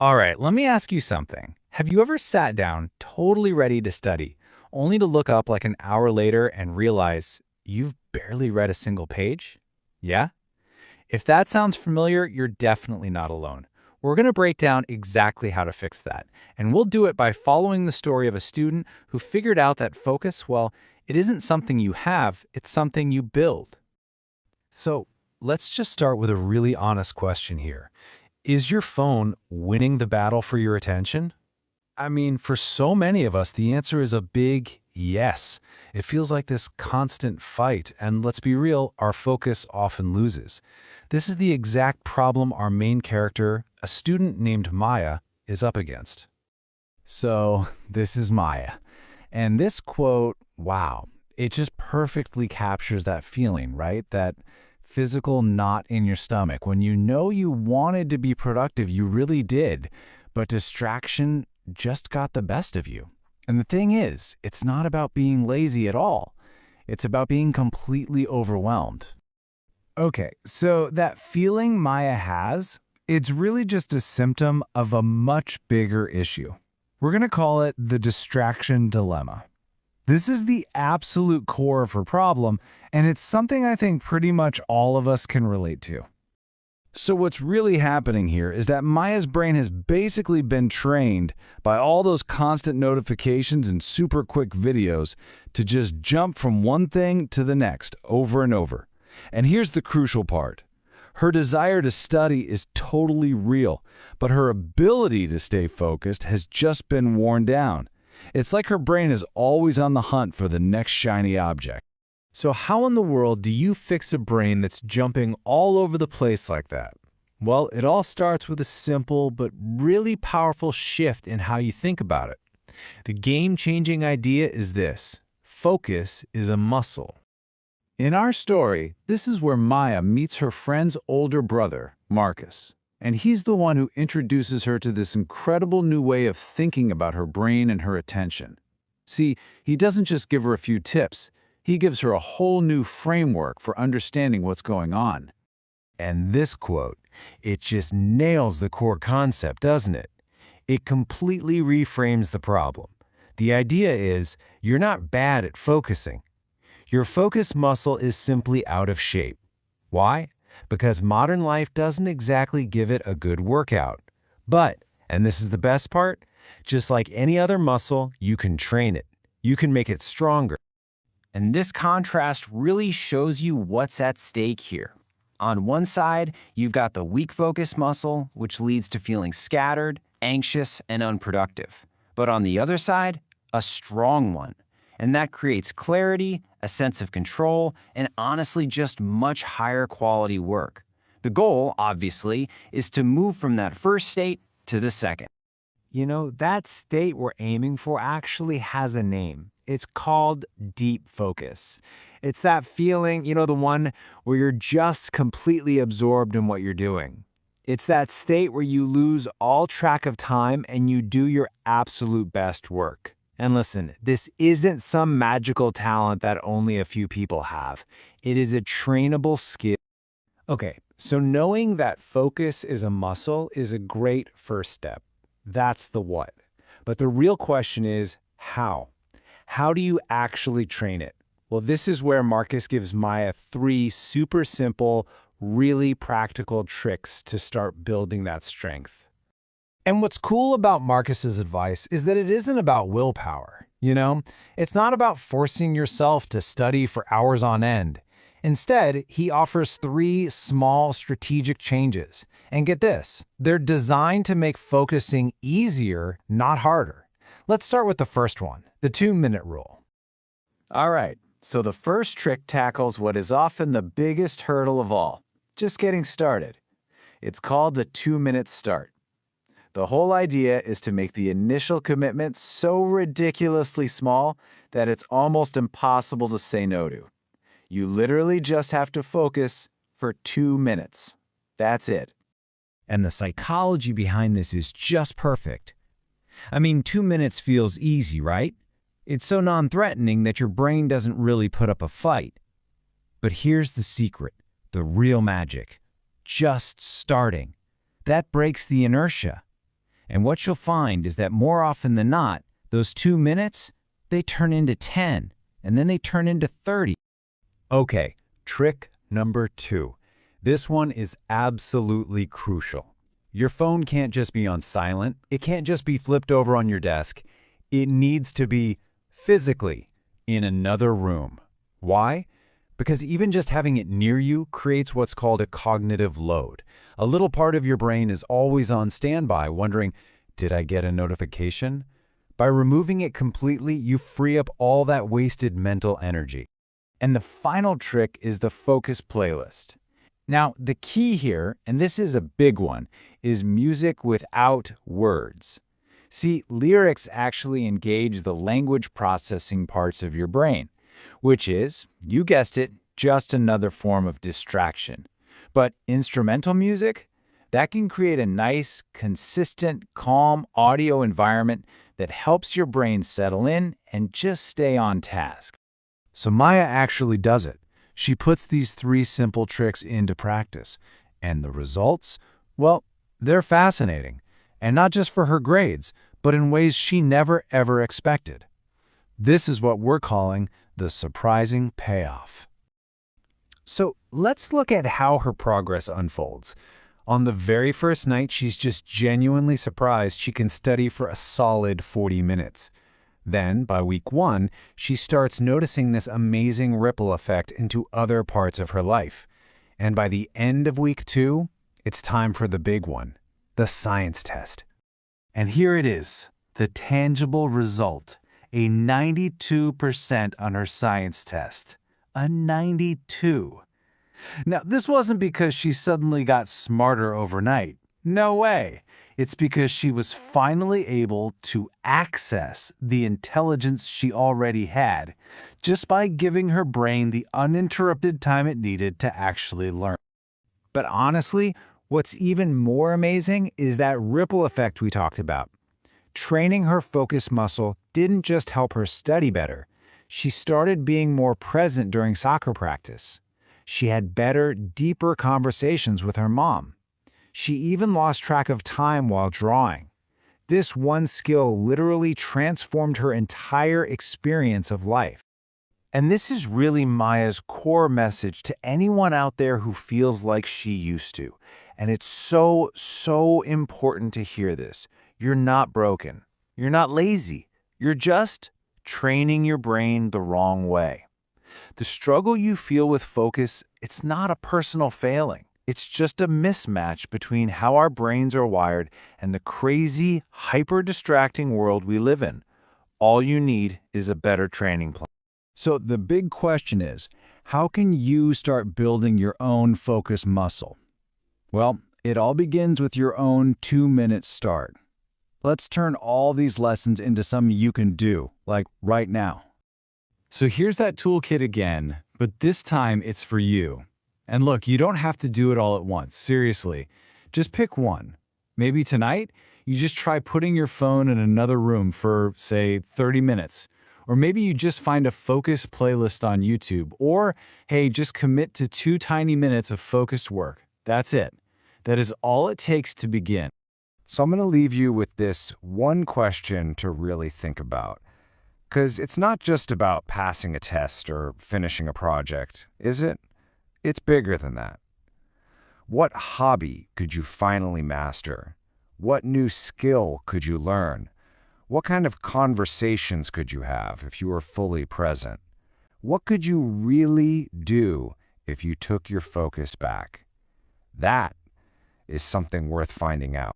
All right, let me ask you something. Have you ever sat down totally ready to study, only to look up like an hour later and realize you've barely read a single page? Yeah? If that sounds familiar, you're definitely not alone. We're going to break down exactly how to fix that, and we'll do it by following the story of a student who figured out that focus, well, it isn't something you have, it's something you build. So let's just start with a really honest question here. Is your phone winning the battle for your attention? I mean, for so many of us, the answer is a big yes. It feels like this constant fight, and let's be real, our focus often loses. This is the exact problem our main character, a student named Maya, is up against. So, this is Maya. And this quote, wow, it just perfectly captures that feeling, right? That physical knot in your stomach. When you know you wanted to be productive, you really did, but distraction just got the best of you. And the thing is, it's not about being lazy at all. It's about being completely overwhelmed. Okay, so that feeling Maya has, it's really just a symptom of a much bigger issue. We're going to call it the distraction dilemma. This is the absolute core of her problem, and it's something I think pretty much all of us can relate to. So what's really happening here is that Maya's brain has basically been trained by all those constant notifications and super quick videos to just jump from one thing to the next over and over. And here's the crucial part. Her desire to study is totally real, but her ability to stay focused has just been worn down. It's like her brain is always on the hunt for the next shiny object. So how in the world do you fix a brain that's jumping all over the place like that? Well, it all starts with a simple but really powerful shift in how you think about it. The game-changing idea is this: focus is a muscle. In our story, this is where Maya meets her friend's older brother, Marcus. And he's the one who introduces her to this incredible new way of thinking about her brain and her attention. See, he doesn't just give her a few tips, he gives her a whole new framework for understanding what's going on. And this quote, it just nails the core concept, doesn't it? It completely reframes the problem. The idea is, you're not bad at focusing. Your focus muscle is simply out of shape. Why? Because modern life doesn't exactly give it a good workout. But, and this is the best part, just like any other muscle, you can train it. You can make it stronger. And this contrast really shows you what's at stake here. On one side, you've got the weak focus muscle, which leads to feeling scattered, anxious, and unproductive. But on the other side, a strong one. And that creates clarity, a sense of control, and honestly just much higher quality work. The goal, obviously, is to move from that first state to the second. You know, that state we're aiming for actually has a name. It's called deep focus. It's that feeling, the one where you're just completely absorbed in what you're doing. It's that state where you lose all track of time and you do your absolute best work. And listen, this isn't some magical talent that only a few people have. It is a trainable skill. Okay, so knowing that focus is a muscle is a great first step. That's the what. But the real question is how? How do you actually train it? Well, this is where Marcus gives Maya 3 super simple, really practical tricks to start building that strength. And what's cool about Marcus's advice is that it isn't about willpower, It's not about forcing yourself to study for hours on end. Instead, he offers 3 small strategic changes. And get this, they're designed to make focusing easier, not harder. Let's start with the first one, the 2-minute rule. All right, so the first trick tackles what is often the biggest hurdle of all, just getting started. It's called the 2-minute start. The whole idea is to make the initial commitment so ridiculously small that it's almost impossible to say no to. You literally just have to focus for 2 minutes. That's it. And the psychology behind this is just perfect. I mean, 2 minutes feels easy, right? It's so non-threatening that your brain doesn't really put up a fight. But here's the secret, the real magic. Just starting. That breaks the inertia. And what you'll find is that more often than not, those 2 minutes, they turn into 10, and then they turn into 30. Okay, trick number 2. This one is absolutely crucial. Your phone can't just be on silent. It can't just be flipped over on your desk. It needs to be physically in another room. Why? Because even just having it near you creates what's called a cognitive load. A little part of your brain is always on standby, wondering, did I get a notification? By removing it completely, you free up all that wasted mental energy. And the final trick is the focus playlist. Now, the key here, and this is a big one, is music without words. See, lyrics actually engage the language processing parts of your brain, which is, you guessed it, just another form of distraction. But instrumental music, that can create a nice, consistent, calm audio environment that helps your brain settle in and just stay on task. So Maya actually does it. She puts these 3 simple tricks into practice. And the results? Well, they're fascinating. And not just for her grades, but in ways she never ever expected. This is what we're calling the surprising payoff. So let's look at how her progress unfolds. On the very first night, she's just genuinely surprised she can study for a solid 40 minutes. Then, by week 1, she starts noticing this amazing ripple effect into other parts of her life. And by the end of week 2, it's time for the big one, the science test. And here it is, the tangible result, a 92% on her science test. A 92. Now, this wasn't because she suddenly got smarter overnight. No way. It's because she was finally able to access the intelligence she already had just by giving her brain the uninterrupted time it needed to actually learn. But honestly, what's even more amazing is that ripple effect we talked about. Training her focus muscle didn't just help her study better. She started being more present during soccer practice. She had better, deeper conversations with her mom. She even lost track of time while drawing. This one skill literally transformed her entire experience of life. And this is really Maya's core message to anyone out there who feels like she used to. And it's so, so important to hear this. You're not broken. You're not lazy. You're just training your brain the wrong way. The struggle you feel with focus, it's not a personal failing. It's just a mismatch between how our brains are wired and the crazy, hyper-distracting world we live in. All you need is a better training plan. So the big question is, how can you start building your own focus muscle? Well, it all begins with your own 2-minute start. Let's turn all these lessons into something you can do, like right now. So here's that toolkit again, but this time it's for you. And look, you don't have to do it all at once, seriously. Just pick one. Maybe tonight, you just try putting your phone in another room for, say, 30 minutes. Or maybe you just find a focus playlist on YouTube. Or, hey, just commit to 2 tiny minutes of focused work. That's it. That is all it takes to begin. So I'm going to leave you with this one question to really think about. Because it's not just about passing a test or finishing a project, is it? It's bigger than that. What hobby could you finally master? What new skill could you learn? What kind of conversations could you have if you were fully present? What could you really do if you took your focus back? That is something worth finding out.